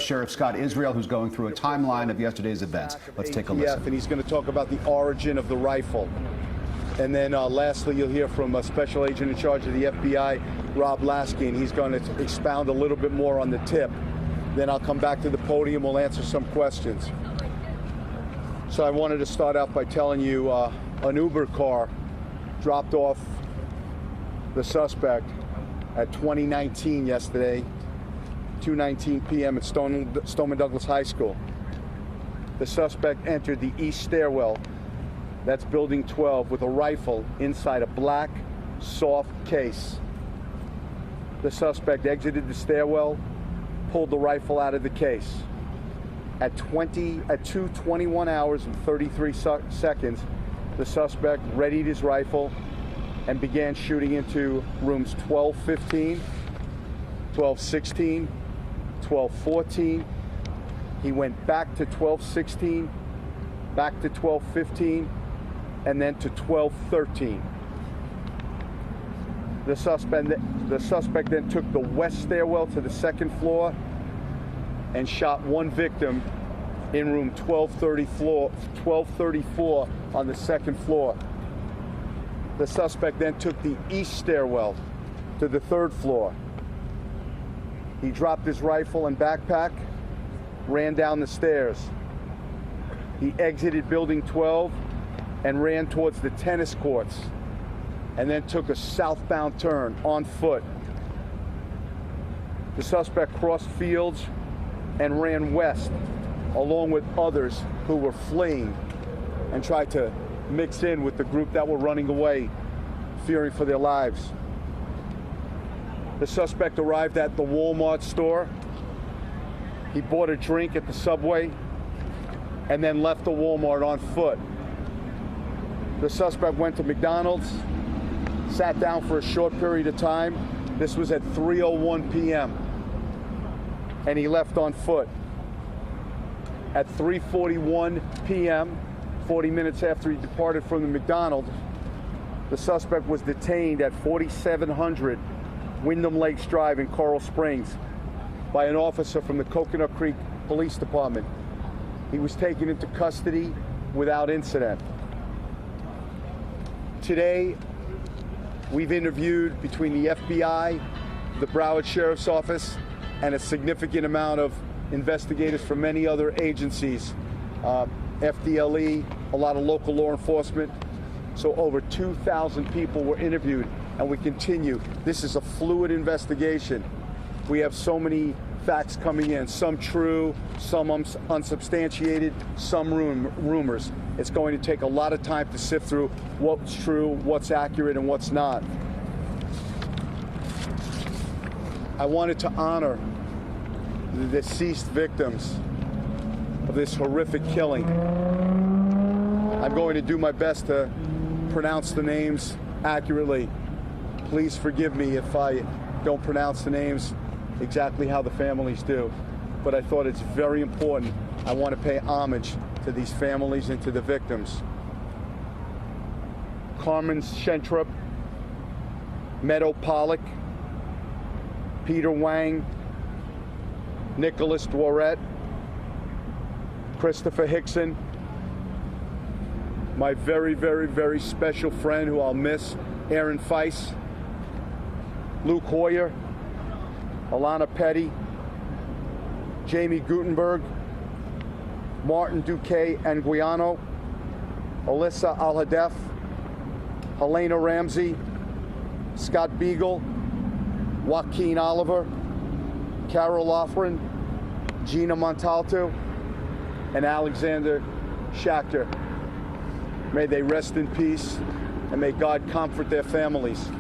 Sheriff Scott Israel, who's going through a timeline of yesterday's events. Let's take a listen. And he's going to talk about the origin of the rifle. And then lastly, you'll hear from a special agent in charge of the FBI, Rob Lasky, and he's going to expound a little bit more on the tip. Then I'll come back to the podium, we'll answer some questions. So I wanted to start out by telling you an Uber car dropped off the suspect at 2019 yesterday, 2:19 p.m. at Stoneman Douglas High School. The suspect entered the east stairwell, that's building 12, with a rifle inside a black, soft case. The suspect exited the stairwell, pulled the rifle out of the case. At 2:21 hours and 33 seconds, the suspect readied his rifle and began shooting into rooms 1215, 1216, 1214. He went back to 1216, back to 1215, and then to 1213. The suspect then took the west stairwell to the second floor and shot one victim in room 1234 on the second floor. The suspect then took the east stairwell to the third floor. He dropped his rifle and backpack, ran down the stairs. He exited building 12 and ran towards the tennis courts, and then took a southbound turn on foot. The suspect crossed fields and ran west, along with others who were fleeing, and tried to mix in with the group that were running away, fearing for their lives. The suspect arrived at the Walmart store. He bought a drink at the Subway and then left the Walmart on foot. The suspect went to McDonald's, sat down for a short period of time. This was at 3:01 p.m. and he left on foot. At 3:41 p.m., 40 minutes after he departed from the McDonald's, the suspect was detained at 4700 Wyndham Lakes Drive in Coral Springs by an officer from the Coconut Creek Police Department. He was taken into custody without incident. Today, we've interviewed between the FBI, the Broward Sheriff's Office, and a significant amount of investigators from many other agencies, FDLE, a lot of local law enforcement. So over 2,000 people were interviewed, and we continue. This is a fluid investigation. We have so many facts coming in, some true, some unsubstantiated, some rumors. It's going to take a lot of time to sift through what's true, what's accurate, and what's not. I wanted to honor the deceased victims of this horrific killing. I'm going to do my best to pronounce the names accurately. Please forgive me if I don't pronounce the names exactly how the families do, but I thought it's very important. I want to pay homage to these families and to the victims. Carmen Shentrup, Meadow Pollock, Peter Wang, Nicholas Dworet, Christopher Hickson, my very, very, very special friend who I'll miss, Aaron Feiss, Luke Hoyer, Alana Petty, Jamie Gutenberg, Martin Duque Anguiano, Alyssa Al-Hadef, Helena Ramsey, Scott Beagle, Joaquin Oliver, Carol Loughran, Gina Montalto, and Alexander Schachter. May they rest in peace, and may God comfort their families.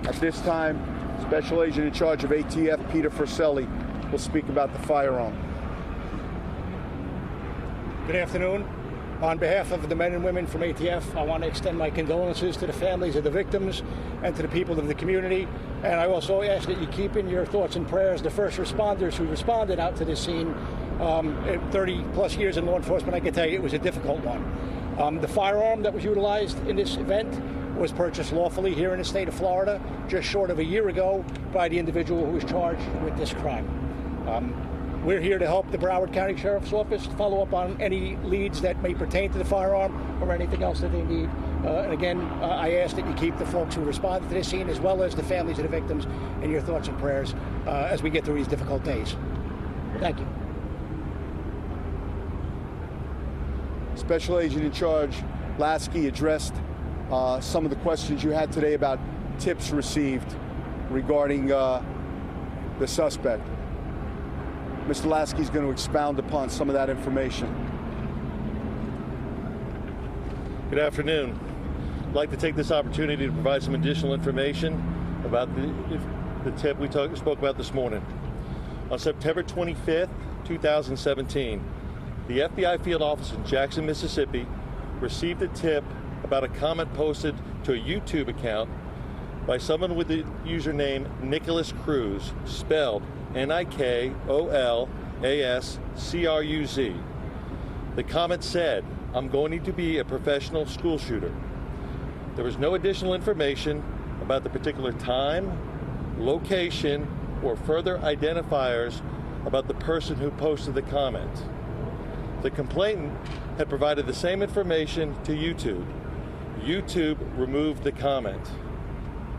At this time, Special Agent in charge of ATF, Peter Furselli, will speak about the firearm. Good afternoon. On behalf of the men and women from ATF, I want to extend my condolences to the families of the victims and to the people of the community. And I also ask that you keep in your thoughts and prayers the first responders who responded out to this scene. 30 plus years in law enforcement, I can tell you it was a difficult one. The firearm that was utilized in this event was purchased lawfully here in the state of Florida just short of a year ago by the individual who was charged with this crime. We're here to help the Broward County Sheriff's Office follow up on any leads that may pertain to the firearm or anything else that they need. And again, I ask that you keep the folks who responded to this scene, as well as the families of the victims, in your thoughts and prayers as we get through these difficult days. Thank you. Special Agent in Charge Lasky addressed some of the questions you had today about tips received regarding the suspect. Mr. Lasky is going to expound upon some of that information. Good afternoon. I'd like to take this opportunity to provide some additional information about the tip we spoke about this morning. On September 25th, 2017, the FBI field office in Jackson, Mississippi, received a tip about a comment posted to a YouTube account by someone with the username Nicholas Cruz, spelled Nicholascruz. The comment said, "I'm going to be a professional school shooter." There was no additional information about the particular time, location, or further identifiers about the person who posted the comment. The complainant had provided the same information to YouTube. YouTube removed the comment.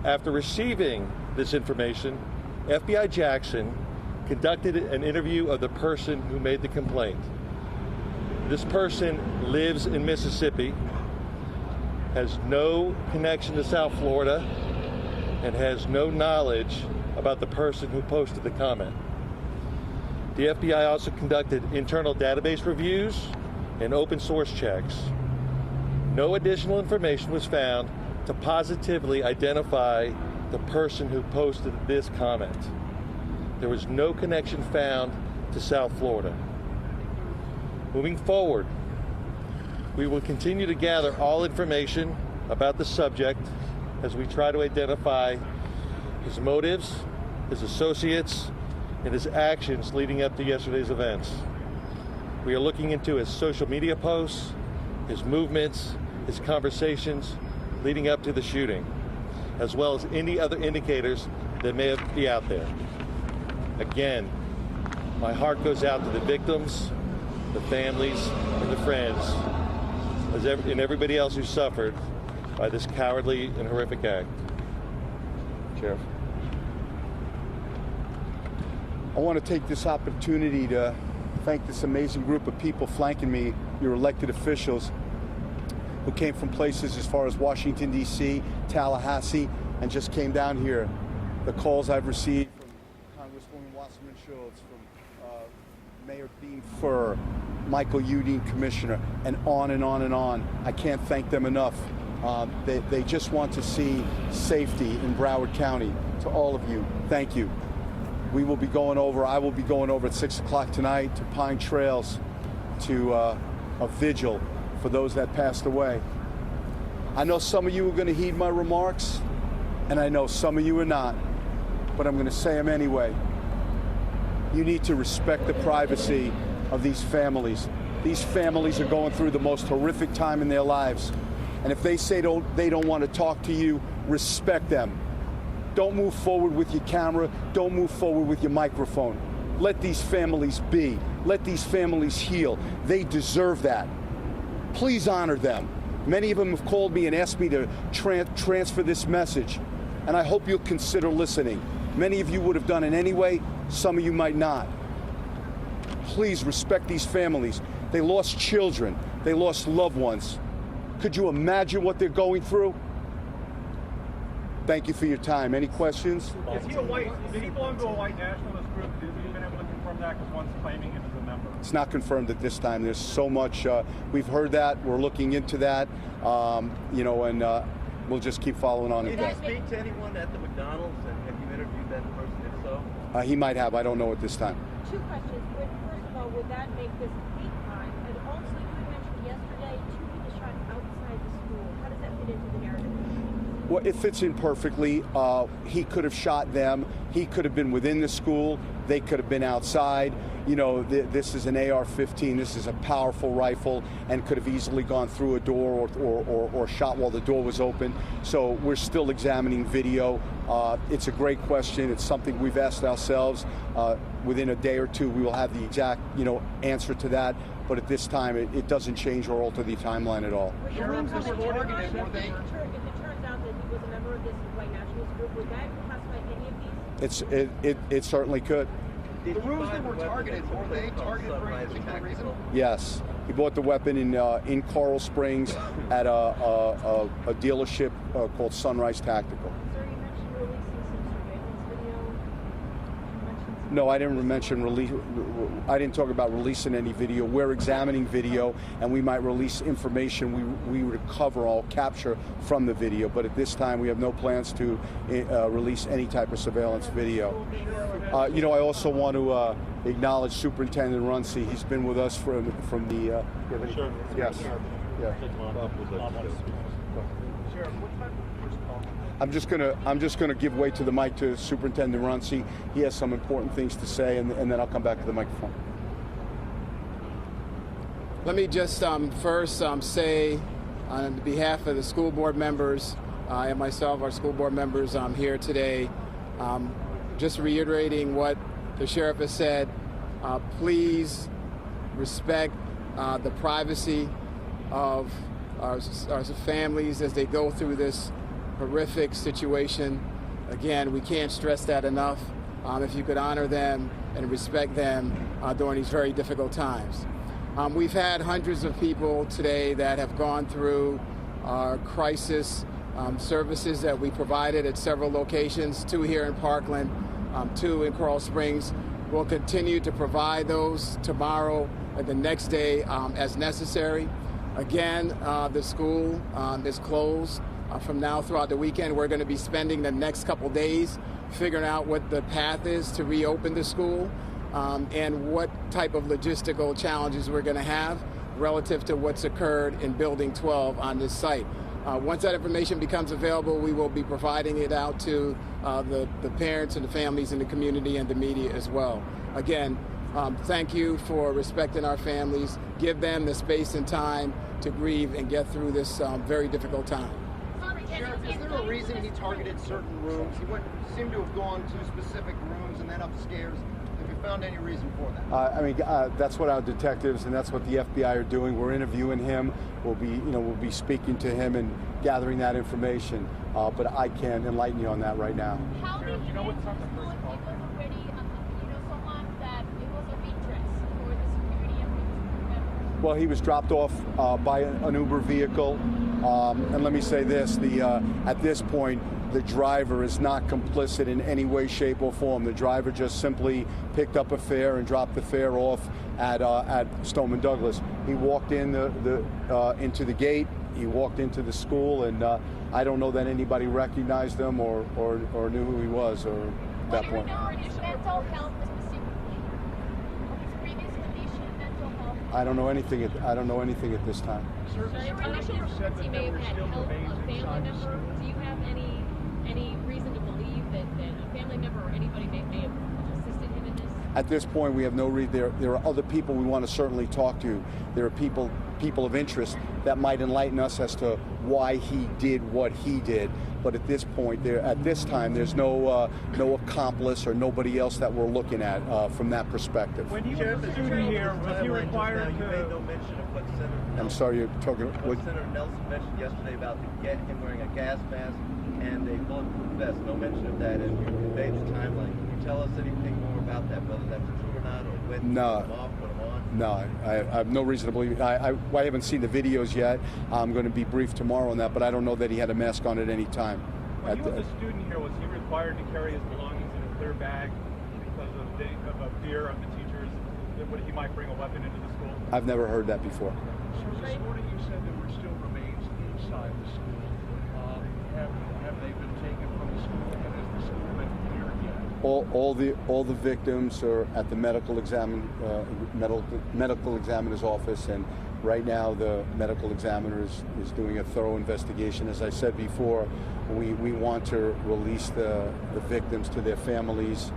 After receiving this information, FBI Jackson conducted an interview of the person who made the complaint. This person lives in Mississippi, has no connection to South Florida, and has no knowledge about the person who posted the comment. The FBI also conducted internal database reviews and open source checks. No additional information was found to positively identify the person who posted this comment. There was no connection found to South Florida. Moving forward, we will continue to gather all information about the subject as we try to identify his motives, his associates, and his actions leading up to yesterday's events. We are looking into his social media posts, his movements, his conversations leading up to the shooting, as well as any other indicators that may be out there. Again, my heart goes out to the victims, the families, and the friends, and everybody else who suffered by this cowardly and horrific act. Sheriff. I want to take this opportunity to thank this amazing group of people flanking me, your elected officials, who came from places as far as Washington, D.C., Tallahassee, and just came down here. The calls I've received from Congresswoman Wasserman-Schultz, from Mayor Dean Furr, Michael Udine, Commissioner, and on and on and on. I can't thank them enough. They just want to see safety in Broward County. To all of you, thank you. I will be going over at 6 o'clock tonight to Pine Trails to a vigil for those that passed away. I know some of you are going to heed my remarks, and I know some of you are not, but I'm going to say them anyway. You need to respect the privacy of these families. These families are going through the most horrific time in their lives, and if they say they don't want to talk to you, respect them. Don't move forward with your camera. Don't move forward with your microphone. Let these families be. Let these families heal. They deserve that. Please honor them. Many of them have called me and asked me to transfer this message, and I hope you'll consider listening. Many of you would have done it anyway. Some of you might not. Please respect these families. They lost children. They lost loved ones. Could you imagine what they're going through? Thank you for your time. Any questions? Did he belong to a white nationalist group? Have you been able to confirm that? Because one's claiming him as a member. It's not confirmed at this time. There's so much. We've heard that. We're looking into that. And we'll just keep following on with that. Did you speak to anyone at the McDonald's, and have you interviewed that person, if so? He might have. I don't know at this time. Two questions. First of all, would that make this hate crime? And also, you had mentioned yesterday 2 people shot outside the school. How does that fit into the narrative? Well, it fits in perfectly. He could have shot them. He could have been within the school. They could have been outside. You know, this is an AR-15. This is a powerful rifle and could have easily gone through a door or shot while the door was open. So we're still examining video. It's a great question. It's something we've asked ourselves. Within a day or two, we will have the exact, answer to that. But at this time, it doesn't change or alter the timeline at all. If it turns out that he was a member of this white nationalist group, would that classify any of these? It certainly could. The rooms that were targeted, were they targeted for any particular reason? Yes. He bought the weapon in Coral Springs at a dealership called Sunrise Tactical. Sir, you mentioned releasing some surveillance video. You mentioned some No, I didn't mention release. I didn't talk about releasing any video. We're examining video, and we might release information we recover or capture from the video. But at this time, we have no plans to release any type of surveillance video. I also want to acknowledge Superintendent Runcie. He's been with us from the. Sure. Yes. Yeah. I'm just gonna give way to the mic to Superintendent Runcie. He has some important things to say, and then I'll come back to the microphone. Let me just first say, on behalf of the school board members and myself, our school board members here today, just reiterating what the sheriff has said. Please respect the privacy of our families as they go through this horrific situation. Again, we can't stress that enough. If you could honor them and respect them during these very difficult times. We've had hundreds of people today that have gone through our crisis services that we provided at several locations, 2 here in Parkland, 2 in Coral Springs. We'll continue to provide those tomorrow and the next day as necessary. Again, the school is closed from now throughout the weekend. We're going to be spending the next couple days figuring out what the path is to reopen the school and what type of logistical challenges we're going to have relative to what's occurred in Building 12 on this site. Once that information becomes available, we will be providing it out to the parents and the families in the community and the media as well. Again, thank you for respecting our families. Give them the space and time to grieve and get through this very difficult time. Sheriff, is there a reason he targeted certain rooms? He seemed to have gone to specific rooms and then upstairs. Have you found any reason for that? That's what our detectives and that's what the FBI are doing. We're interviewing him. We'll be speaking to him and gathering that information. But I can't enlighten you on that right now. How did you know what's on the first call? It was already, someone that it was of interest for the security of these members. Well, he was dropped off by an Uber vehicle. And let me say this, at this point, the driver is not complicit in any way, shape, or form. The driver just simply picked up a fare and dropped the fare off at Stoneman Douglas. He walked in into the gate, he walked into the school, and I don't know that anybody recognized him or knew who he was at that point. Mental health specifically? His previous condition, mental health? I don't know anything at this time. Sir, initial reports he may have had help a family member. Do you have any reason to believe that a family member or anybody may have assisted him in this? At this point, we have no reason. There are other people we want to certainly talk to. There are people of interest that might enlighten us as to why he did what he did. But at this point, at this time, there's no accomplice or nobody else that we're looking at from that perspective. When he was a student here, was he required to... You made no mention of what Senator Nelson... I'm sorry, you're talking... What Senator Nelson mentioned yesterday about him wearing a gas mask and a bulletproof vest. No mention of that, and you conveyed the timeline. Can you tell us anything more about that, whether that's true or not, or when you put him off, put him on? No, I have no reason to believe. I haven't seen the videos yet. I'm going to be briefed tomorrow on that, but I don't know that he had a mask on at any time. When he was a student here, was he required to carry his belongings in a clear bag because of a fear of the teachers that he might bring a weapon into the school? I've never heard that before. So this morning you said there were still remains inside the school. Have they been taken from the school, and has the school been cleared yet? All the victims are at the medical examiner's office, and right now the medical examiner is doing a thorough investigation. As I said before, we want to release the victims to their families.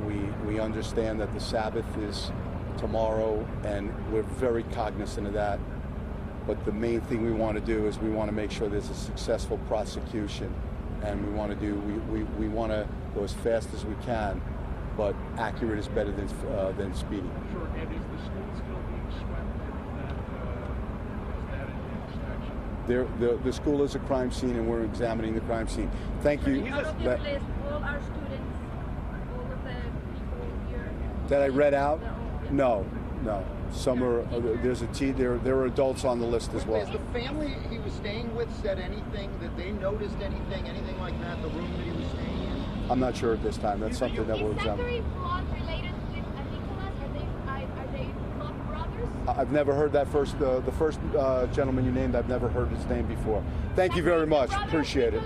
we understand that the Sabbath is tomorrow, and we're very cognizant of that. But the main thing we want to do is we want to make sure there's a successful prosecution, and we want to go as fast as we can, but accurate is better than speedy. Sure. And is the school still being swept? Is that an inspection? The school is a crime scene, and we're examining the crime scene. Thank you. Out of your list, all our students, all of the people here. That I read out? No. Some are. There's there are adults on the list as well. Has the family he was staying with said anything that they noticed anything like that? The room that he was staying in? I'm not sure at this time. That's something that we'll examine. Is Zachary blood related with Nicholas? Are they blood brothers? I've never heard that the first gentleman you named. I've never heard his name before. Thank you very much. Appreciate it.